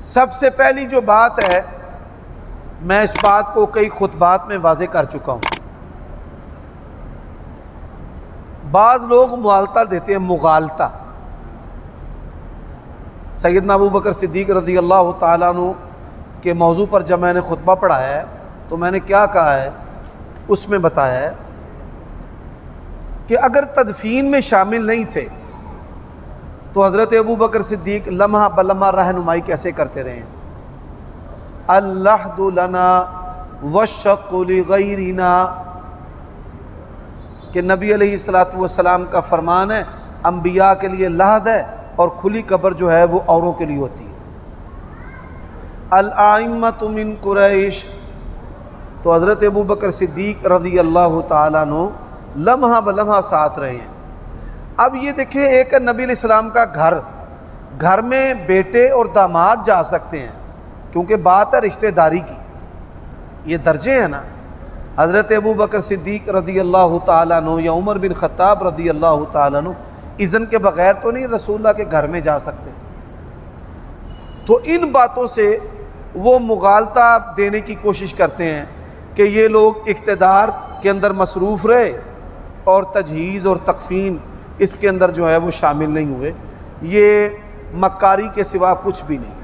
سب سے پہلی جو بات ہے، میں اس بات کو کئی خطبات میں واضح کر چکا ہوں، بعض لوگ مغالطہ دیتے ہیں، مغالطہ۔ سیدنا ابو بکر صدیق رضی اللہ تعالیٰ عنہ کے موضوع پر جب میں نے خطبہ پڑھایا ہے تو میں نے کیا کہا ہے، اس میں بتایا ہے کہ اگر تدفین میں شامل نہیں تھے تو حضرت ابو بکر صدیق لمحہ بلمحہ رہنمائی کیسے کرتے رہے ہیں؟ اللحد لنا والشق لغیرنا، کہ نبی علیہ السلام کا فرمان ہے انبیاء کے لیے لحد ہے اور کھلی قبر جو ہے وہ اوروں کے لیے ہوتی ہے۔ الائمۃ من قریش، تو حضرت ابو بکر صدیق رضی اللہ تعالیٰ عنہ لمحہ بلمحہ ساتھ رہے ہیں۔ اب یہ دیکھیں، ایک نبی علیہ السلام کا گھر میں بیٹے اور داماد جا سکتے ہیں کیونکہ بات ہے رشتہ داری کی، یہ درجے ہیں نا۔ حضرت ابو بکر صدیق رضی اللہ تعالیٰ عنہ یا عمر بن خطاب رضی اللہ تعالیٰ عنہ اذن کے بغیر تو نہیں رسول اللہ کے گھر میں جا سکتے۔ تو ان باتوں سے وہ مغالطہ دینے کی کوشش کرتے ہیں کہ یہ لوگ اقتدار کے اندر مصروف رہے اور تجہیز اور تکفین اس کے اندر جو ہے وہ شامل نہیں ہوئے۔ یہ مکاری کے سوا کچھ بھی نہیں۔